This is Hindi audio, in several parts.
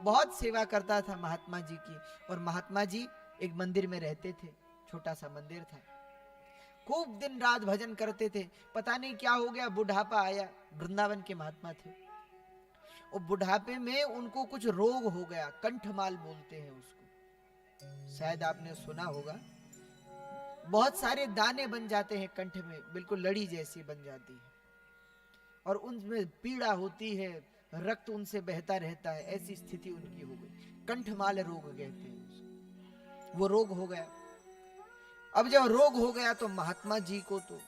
बहुत सेवा करता था महात्मा जी की। और महात्मा जी एक मंदिर में रहते थे, छोटा सा मंदिर था, खूब दिन रात भजन करते थे। पता नहीं क्या हो गया, बुढ़ापा आया। वृंदावन के महात्मा थे, और बुढ़ापे में उनको कुछ रोग हो गया, कंठमाल बोलते हैं उसको, शायद आपने सुना होगा। बहुत सारे दाने बन जाते हैं कंठ में, बिल्कुल लड़ी जैसी बन जाती है, और उनमें पीड़ा होती है, रक्त उनसे बहता रहता है। ऐसी स्थिति उनकी हो गई, कंठमाल रोग कहते हैं उसको। वो रोग हो गया। अब जब रोग हो गया तो महात्मा जी को तो,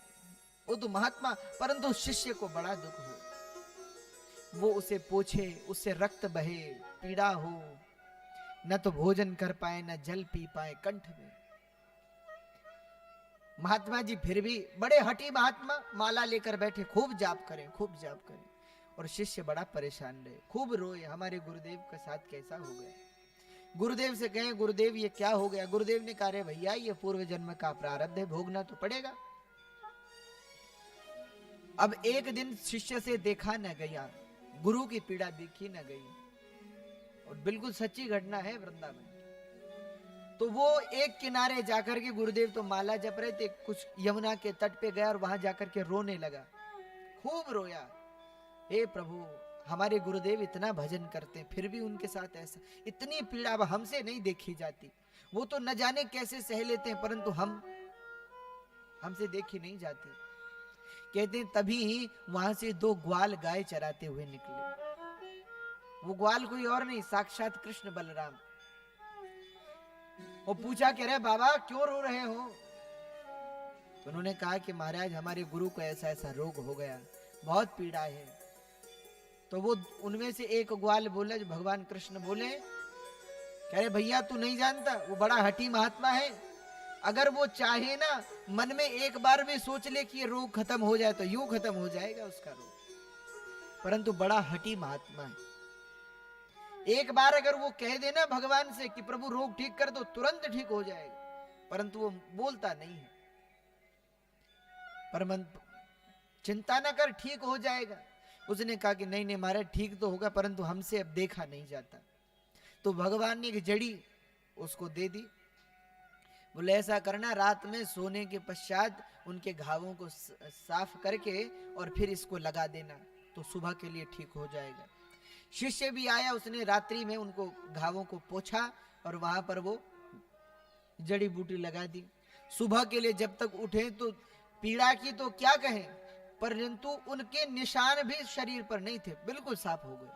वो तो महात्मा, परंतु शिष्य को बड़ा दुख हो। वो उसे पोछे, उससे रक्त बहे, पीड़ा हो, न तो भोजन कर पाए न जल पी पाए कंठ में। महात्मा जी फिर भी बड़े हठी महात्मा, माला लेकर बैठे, खूब जाप करें, खूब जाप करें। और शिष्य बड़ा परेशान रहे, खूब रोए, हमारे गुरुदेव के साथ कैसा हो गया। गुरुदेव से कहें, गुरुदेव ये क्या हो गया। गुरुदेव ने कहा, भैया ये पूर्व जन्म का प्रारब्ध है, भोगना तो पड़ेगा। अब एक दिन शिष्य से देखा न गया, गुरु की पीड़ा देखी न गई, और बिल्कुल सच्ची घटना है वृंदावन। तो वो एक किनारे जाकर के, गुरुदेव तो माला जप रहे थे, कुछ यमुना के तट पे गया और वहां जाकर के रोने लगा, खूब रोया। हे प्रभु, हमारे गुरुदेव इतना भजन करते हैं, फिर भी उनके साथ ऐसा, इतनी पीड़ा अब हमसे नहीं देखी जाती। वो तो न जाने कैसे सह लेते हैं, परंतु हमसे देखी नहीं जाती। कहते हैं तभी वहां से 2 ग्वाल गाय चराते हुए निकले। वो ग्वाल कोई और नहीं, साक्षात कृष्ण बलराम। वो पूछा, कह रहे बाबा क्यों रो रहे हो। तो उन्होंने कहा कि महाराज हमारे गुरु को ऐसा ऐसा रोग हो गया, बहुत पीड़ा है। तो वो उनमें से एक ग्वाल बोला, जो भगवान कृष्ण बोले, कह रहे भैया तू नहीं जानता, वो बड़ा हठी महात्मा है। अगर वो चाहे ना, मन में एक बार भी सोच ले कि ये रोग खत्म हो जाए, तो यूं खत्म हो जाएगा उसका रोग, परंतु बड़ा हठी महात्मा है। एक बार अगर वो कह देना भगवान से कि प्रभु रोग ठीक कर दो, तुरंत ठीक हो जाएगा, परंतु वो बोलता नहीं है। परंतु चिंता ना कर, ठीक हो जाएगा। उसने कहा कि नहीं नहीं महाराज ठीक तो होगा, परंतु हमसे अब देखा नहीं जाता। तो भगवान ने एक जड़ी उसको दे दी। बोले ऐसा करना, रात में सोने के पश्चात उनके घावों को साफ करके और फिर इसको लगा देना, तो सुबह के लिए ठीक हो जाएगा। शिष्य भी आया, उसने रात्रि में उनको घावों को पोंछा और वहां पर वो जड़ी बूटी लगा दी। सुबह के लिए जब तक उठे तो पीड़ा की तो क्या कहें, परंतु उनके निशान भी शरीर पर नहीं थे, बिल्कुल साफ हो गए।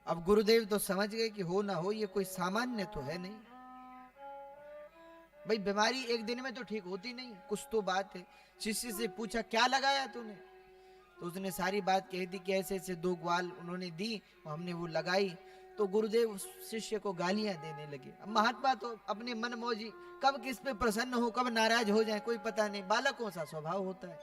अब गुरुदेव तो समझ गए कि हो ना हो ये कोई सामान्य तो है नहीं, भाई बीमारी एक दिन में तो ठीक होती नहीं, कुछ तो बात है। शिष्य से पूछा क्या लगाया तूने, तो उसने सारी बात कह दी कि ऐसे ऐसे 2 ग्वाल उन्होंने दी, हमने वो लगाई। तो गुरुदेव शिष्य को गालियां देने लगे। अब महात्मा तो अपने मन मौजी, कब किस पे प्रसन्न हो कब नाराज हो जाए कोई पता नहीं, बालकों सा स्वभाव होता है।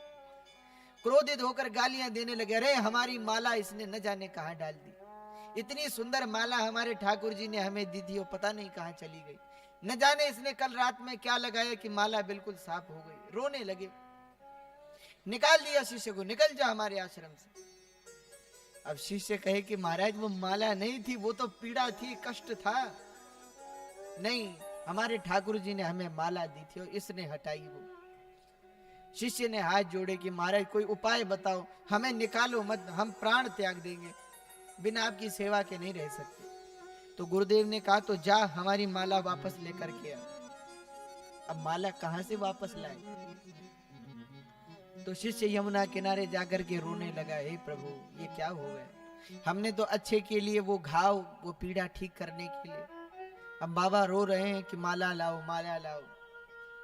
क्रोधित होकर गालियां देने लगे, अरे हमारी माला इसने न जाने कहां डाल दी, इतनी सुंदर माला हमारे ठाकुर जी ने हमें दी थी, वो पता नहीं कहां चली गई, न जाने इसने कल रात में क्या लगाया कि माला बिल्कुल साफ हो गई। रोने लगे, निकाल दिया शिष्य को, निकल जा हमारे आश्रम से। अब शिष्य कहे कि महाराज वो माला नहीं थी, वो तो पीड़ा थी, कष्ट था। नहीं, हमारे ठाकुर जी ने हमें माला दी थी और इसने हटाई वो। शिष्य ने हाथ जोड़े कि महाराज कोई उपाय बताओ, हमें निकालो मत, हम प्राण त्याग देंगे, बिना आपकी सेवा के नहीं रह सकते। तो गुरुदेव ने कहा तो जा हमारी माला वापस लेकर के आ। अब माला कहां से वापस लाए, तो शिष्य यमुना किनारे जाकर के रोने लगा, हे प्रभु ये क्या हो गया, हमने तो अच्छे के लिए वो घाव, वो पीड़ा ठीक करने के लिए, अब बाबा रो रहे हैं कि माला लाओ माला लाओ,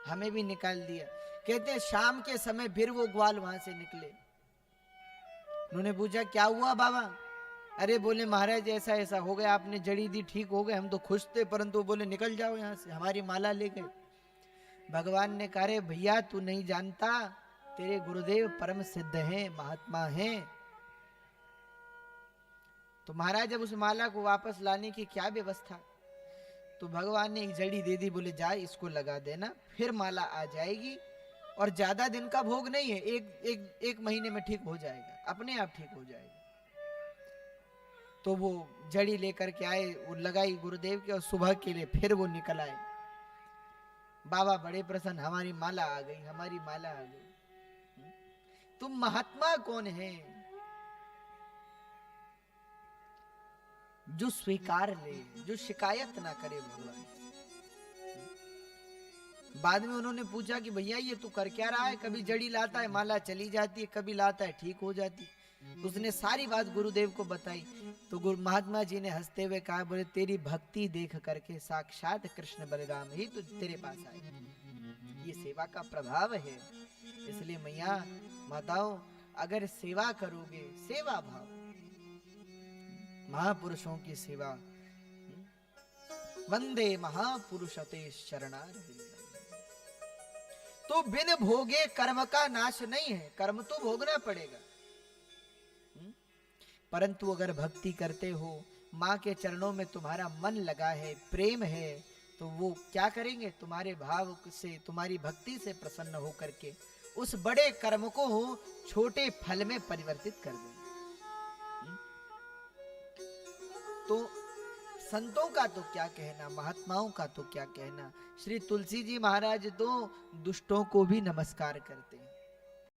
हमें भी निकाल दिया। कहते हैं शाम के समय फिर वो ग्वाल वहां से निकले। उन्होंने पूछा क्या हुआ बाबा, अरे बोले महाराज ऐसा ऐसा हो गया, आपने जड़ी दी ठीक हो गए, हम तो खुश थे, परंतु बोले निकल जाओ यहाँ से, हमारी माला ले गए। भगवान ने कहा रे भैया तू नहीं जानता, तेरे गुरुदेव परम सिद्ध हैं, महात्मा हैं। तो महाराज जब उस माला को वापस लाने की क्या व्यवस्था, तो भगवान ने एक जड़ी दे दी, बोले जा इसको लगा देना, फिर माला आ जाएगी, और ज्यादा दिन का भोग नहीं है, एक महीने में ठीक हो जाएगा, अपने आप ठीक हो जाएगा। तो वो जड़ी लेकर के आए, वो लगाई गुरुदेव के, और सुबह के लिए फिर वो निकल आए। बाबा बड़े प्रसन्न, हमारी माला आ गई, हमारी माला आ गई। तुम महात्मा कौन है जो स्वीकार ले, जो शिकायत ना करे भगवान। बाद में उन्होंने पूछा कि भैया ये तू कर क्या रहा है, कभी जड़ी लाता है माला चली जाती है, कभी लाता है ठीक हो जाती। उसने सारी बात गुरुदेव को बताई। तो गुरु महात्मा जी ने हंसते हुए कहा, बोले तेरी भक्ति देख करके साक्षात कृष्ण बलराम ही तो तेरे पास आए, ये सेवा का प्रभाव है। इसलिए मैया माताओं, अगर सेवा करोगे, सेवा भाव, महापुरुषों की सेवा, वंदे महापुरुषते शरणारविंदम। तो बिन भोगे कर्म का नाश नहीं है, कर्म तो भोगना पड़ेगा। परंतु अगर भक्ति करते हो, माँ के चरणों में तुम्हारा मन लगा है, प्रेम है, तो वो क्या करेंगे, तुम्हारे भाव से, तुम्हारी भक्ति से प्रसन्न होकर के उस बड़े कर्म को छोटे फल में परिवर्तित कर देंगे। तो संतों का तो क्या कहना, महात्माओं का तो क्या कहना। श्री तुलसी जी महाराज तो दुष्टों को भी नमस्कार करते हैं।